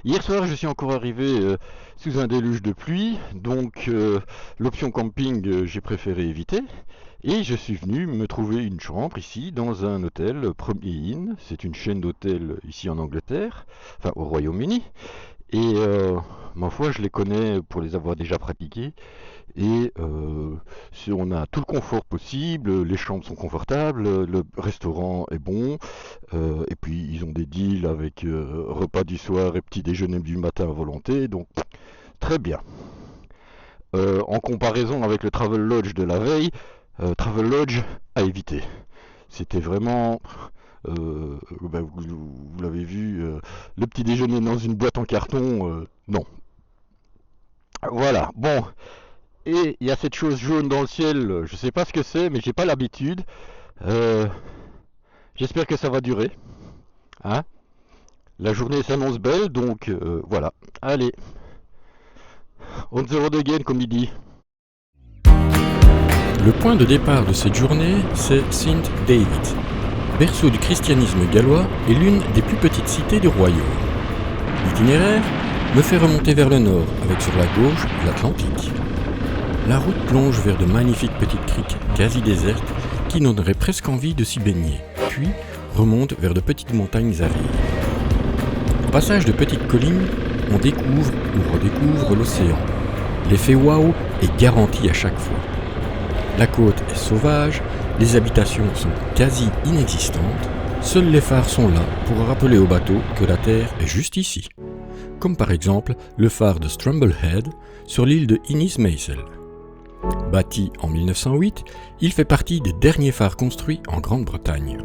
Hier soir, je suis encore arrivé sous un déluge de pluie, donc l'option camping, j'ai préféré éviter. Et je suis venu me trouver une chambre ici dans un hôtel Premier Inn. C'est une chaîne d'hôtels ici en Angleterre, enfin au Royaume-Uni. Et ma foi, je les connais pour les avoir déjà pratiqués. Et on a tout le confort possible, les chambres sont confortables, le restaurant est bon, et puis ils ont des deals avec repas du soir et petit déjeuner du matin à volonté, donc très bien. En comparaison avec le Travel Lodge de la veille, Travel Lodge à éviter. C'était vraiment, vous l'avez vu, le petit déjeuner dans une boîte en carton, non. Voilà, bon, et il y a cette chose jaune dans le ciel, je sais pas ce que c'est, mais j'ai pas l'habitude. Euh, J'espère que ça va durer. Hein, la journée s'annonce belle, donc voilà. Allez, on the road again, comme il dit. Le point de départ de cette journée, c'est Saint David, berceau du christianisme gallois et l'une des plus petites cités du royaume. L'itinéraire me fait remonter vers le nord, avec sur la gauche l'Atlantique. La route plonge vers de magnifiques petites criques quasi désertes qui donneraient presque envie de s'y baigner, puis remonte vers de petites montagnes arides. Au passage de petites collines, on découvre ou redécouvre l'océan. L'effet waouh est garanti à chaque fois. La côte est sauvage, les habitations sont quasi inexistantes, seuls les phares sont là pour rappeler aux bateaux que la Terre est juste ici. Comme par exemple le phare de Strumblehead sur l'île de Innismaisel. Bâti en 1908, il fait partie des derniers phares construits en Grande-Bretagne.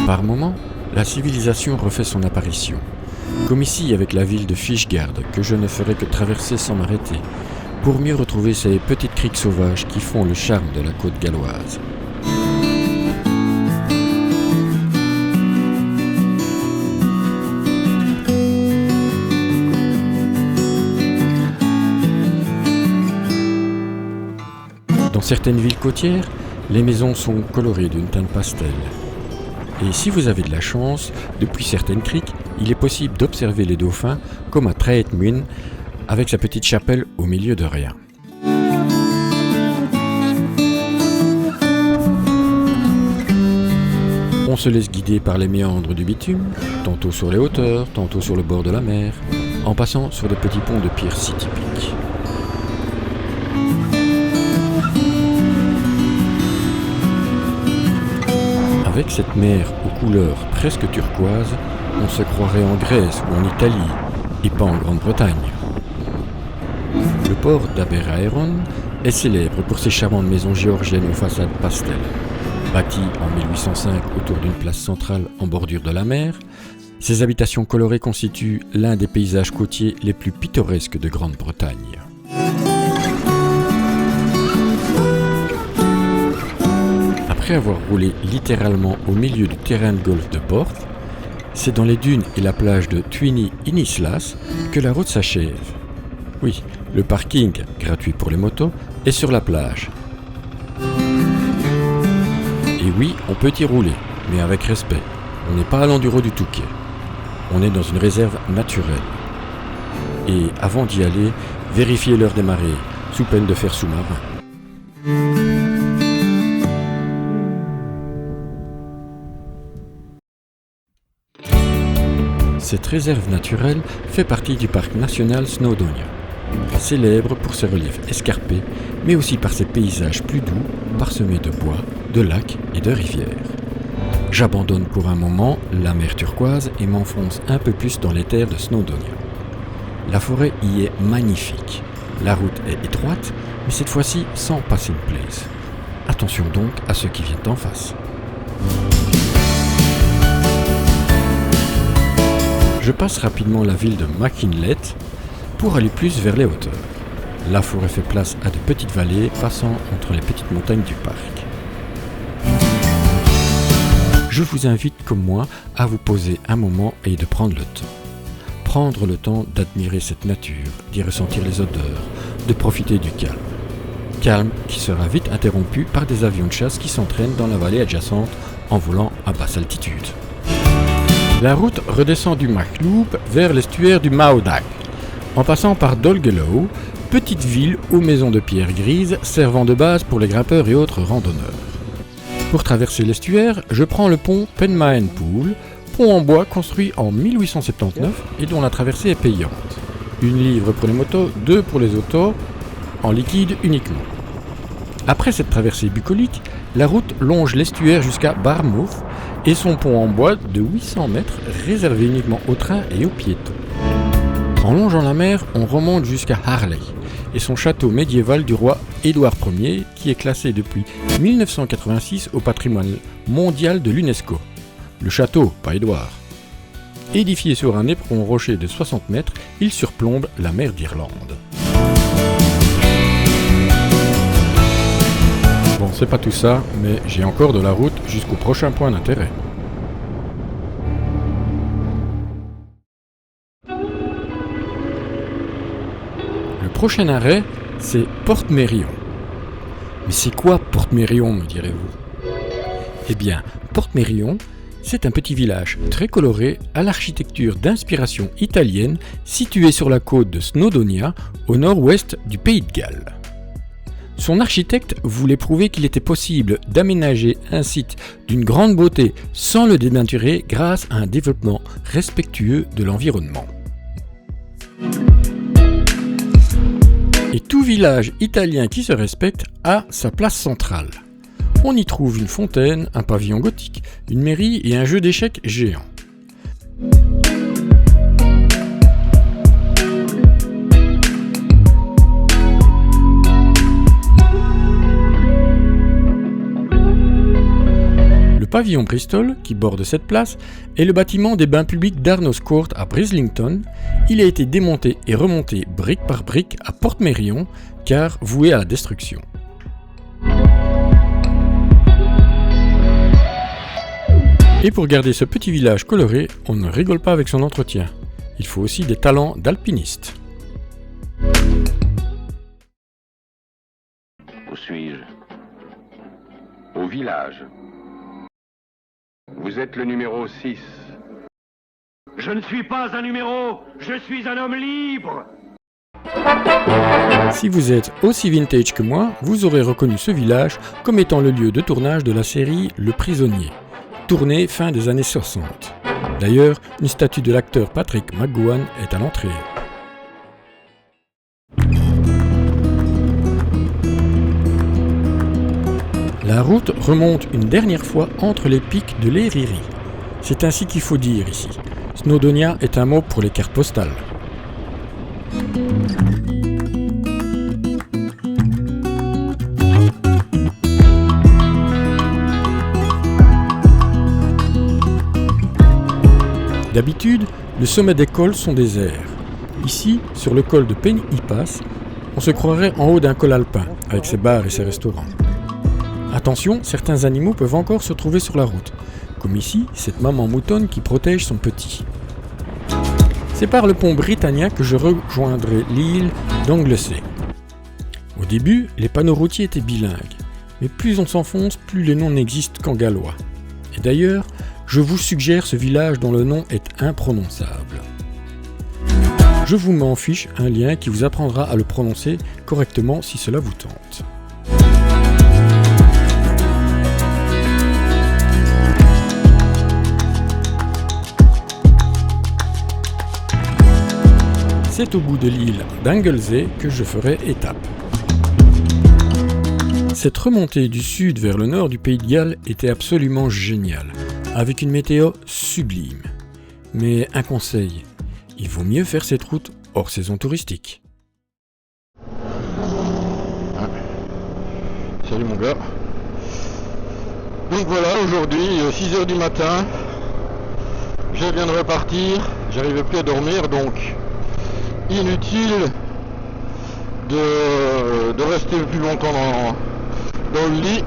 Par moments, la civilisation refait son apparition, comme ici avec la ville de Fishguard que je ne ferai que traverser sans m'arrêter, pour mieux retrouver ces petites criques sauvages qui font le charme de la côte galloise. Dans certaines villes côtières, les maisons sont colorées d'une teinte pastel. Et si vous avez de la chance, depuis certaines criques, il est possible d'observer les dauphins comme à Traetmuin, avec sa petite chapelle au milieu de rien. On se laisse guider par les méandres du bitume, tantôt sur les hauteurs, tantôt sur le bord de la mer, en passant sur des petits ponts de pierre si typiques. Avec cette mer aux couleurs presque turquoises, on se croirait en Grèce ou en Italie, et pas en Grande-Bretagne. Le port d'Aberaeron est célèbre pour ses charmantes maisons géorgiennes aux façades pastel. Bâties en 1805 autour d'une place centrale en bordure de la mer, ces habitations colorées constituent l'un des paysages côtiers les plus pittoresques de Grande-Bretagne. Après avoir roulé littéralement au milieu du terrain de golf de Porth, c'est dans les dunes et la plage de Twini Inislas que la route s'achève. Oui, le parking, gratuit pour les motos, est sur la plage. Et oui, on peut y rouler, mais avec respect. On n'est pas à l'enduro du Touquet. On est dans une réserve naturelle. Et avant d'y aller, vérifiez l'heure des marées, sous peine de faire sous-marin. Cette réserve naturelle fait partie du parc national Snowdonia, célèbre pour ses reliefs escarpés, mais aussi par ses paysages plus doux, parsemés de bois, de lacs et de rivières. J'abandonne pour un moment la mer turquoise et m'enfonce un peu plus dans les terres de Snowdonia. La forêt y est magnifique. La route est étroite, mais cette fois-ci sans passing place. Attention donc à ceux qui viennent en face. Je passe rapidement la ville de McKinley pour aller plus vers les hauteurs. La forêt fait place à de petites vallées passant entre les petites montagnes du parc. je vous invite comme moi à vous poser un moment et de prendre le temps. Prendre le temps d'admirer cette nature, d'y ressentir les odeurs, de profiter du calme. Calme qui sera vite interrompu par des avions de chasse qui s'entraînent dans la vallée adjacente en volant à basse altitude. La route redescend du McLoop vers l'estuaire du Maudag, en passant par Dolgellau, petite ville aux maisons de pierre grises servant de base pour les grimpeurs et autres randonneurs. Pour traverser l'estuaire, je prends le pont Penmaen Pool, pont en bois construit en 1879 et dont la traversée est payante. 1 livre pour les motos, 2 pour les autos, en liquide uniquement. Après cette traversée bucolique, la route longe l'estuaire jusqu'à Barmouth et son pont en bois de 800 mètres réservé uniquement aux trains et aux piétons. En longeant la mer, on remonte jusqu'à Harley et son château médiéval du roi Édouard Ier qui est classé depuis 1986 au patrimoine mondial de l'UNESCO. Le château, pas Édouard. Édifié sur un éperon rocher de 60 mètres, il surplombe la mer d'Irlande. Bon, c'est pas tout ça, mais j'ai encore de la route jusqu'au prochain point d'intérêt. Le prochain arrêt, c'est Portmeirion. Mais c'est quoi Portmeirion, me direz-vous ? Eh bien, Portmeirion, c'est un petit village très coloré à l'architecture d'inspiration italienne situé sur la côte de Snowdonia, au nord-ouest du Pays de Galles. Son architecte voulait prouver qu'il était possible d'aménager un site d'une grande beauté sans le dénaturer grâce à un développement respectueux de l'environnement. Et tout village italien qui se respecte a sa place centrale. On y trouve une fontaine, un pavillon gothique, une mairie et un jeu d'échecs géant. Le pavillon Bristol, qui borde cette place, est le bâtiment des bains publics d'Arnos Court à Brislington. Il a été démonté et remonté brique par brique à Portmeirion, car voué à la destruction. Et pour garder ce petit village coloré, on ne rigole pas avec son entretien. Il faut aussi des talents d'alpiniste. Où suis-je ? Au village. Vous êtes le numéro 6. Je ne suis pas un numéro, je suis un homme libre. Si vous êtes aussi vintage que moi, vous aurez reconnu ce village comme étant le lieu de tournage de la série Le Prisonnier, tournée fin des années 60. D'ailleurs, une statue de l'acteur Patrick McGowan est à l'entrée. La route remonte une dernière fois entre les pics de l'Eryri. C'est ainsi qu'il faut dire ici. Snowdonia est un mot pour les cartes postales. D'habitude, le sommet des cols sont déserts. Ici, sur le col de Pen y Pass, on se croirait en haut d'un col alpin, avec ses bars et ses restaurants. Attention, certains animaux peuvent encore se trouver sur la route, comme ici, cette maman moutonne qui protège son petit. C'est par le pont Britannia que je rejoindrai l'île d'Anglesey. Au début, les panneaux routiers étaient bilingues, mais plus on s'enfonce, plus les noms n'existent qu'en gallois. Et d'ailleurs, je vous suggère ce village dont le nom est imprononçable. Je vous mets en fiche un lien qui vous apprendra à le prononcer correctement si cela vous tente. C'est au bout de l'île d'Anglesey que je ferai étape. Cette remontée du sud vers le nord du Pays de Galles était absolument géniale, avec une météo sublime. Mais un conseil, il vaut mieux faire cette route hors saison touristique. Salut mon gars. Donc voilà, aujourd'hui, 6h du matin, je viens de repartir, j'arrivais plus à dormir, donc inutile de rester plus longtemps dans le lit.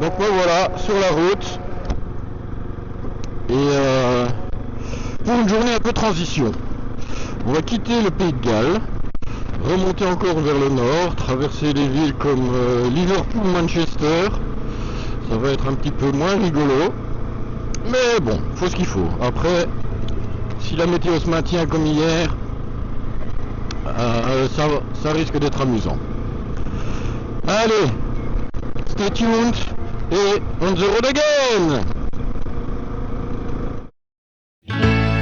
Donc me voilà sur la route, pour une journée un peu transition. On va quitter le Pays de Galles, remonter encore vers le nord, traverser des villes comme Liverpool, Manchester. Ça va être un petit peu moins rigolo, mais bon, faut ce qu'il faut. Après, si la météo se maintient comme hier, ça risque d'être amusant. Allez, stay tuned et on the road again!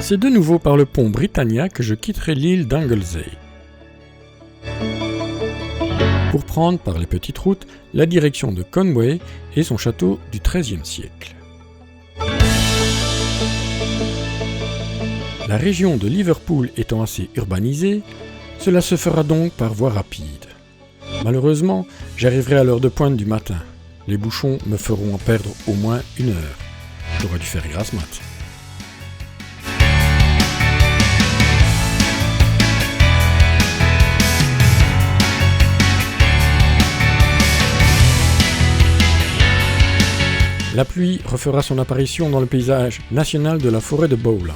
C'est de nouveau par le pont Britannia que je quitterai l'île d'Anglesey, pour prendre par les petites routes la direction de Conway et son château du XIIIe siècle. La région de Liverpool étant assez urbanisée, cela se fera donc par voie rapide. Malheureusement, j'arriverai à l'heure de pointe du matin. Les bouchons me feront en perdre au moins 1 heure. J'aurais dû faire grasse mat. La pluie refera son apparition dans le paysage national de la forêt de Bowland.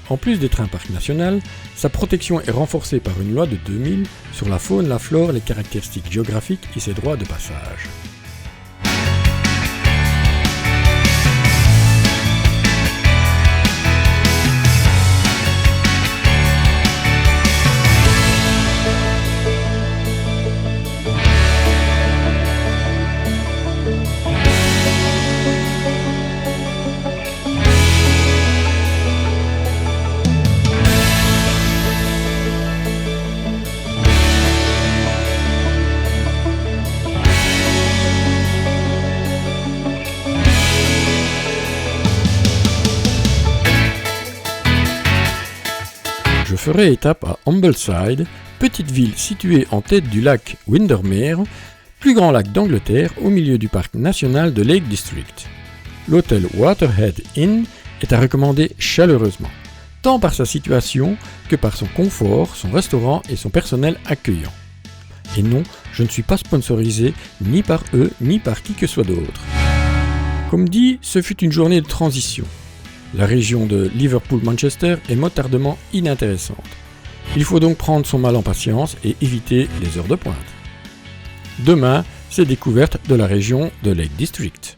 En plus d'être un parc national, sa protection est renforcée par une loi de 2000 sur la faune, la flore, les caractéristiques géographiques et ses droits de passage. Je ferai étape à Ambleside, petite ville située en tête du lac Windermere, plus grand lac d'Angleterre au milieu du parc national de Lake District. L'hôtel Waterhead Inn est à recommander chaleureusement, tant par sa situation que par son confort, son restaurant et son personnel accueillant. Et non, je ne suis pas sponsorisé ni par eux ni par qui que soit d'autre. Comme dit, ce fut une journée de transition. La région de Liverpool-Manchester est motardement inintéressante. Il faut donc prendre son mal en patience et éviter les heures de pointe. Demain, c'est découverte de la région de Lake District.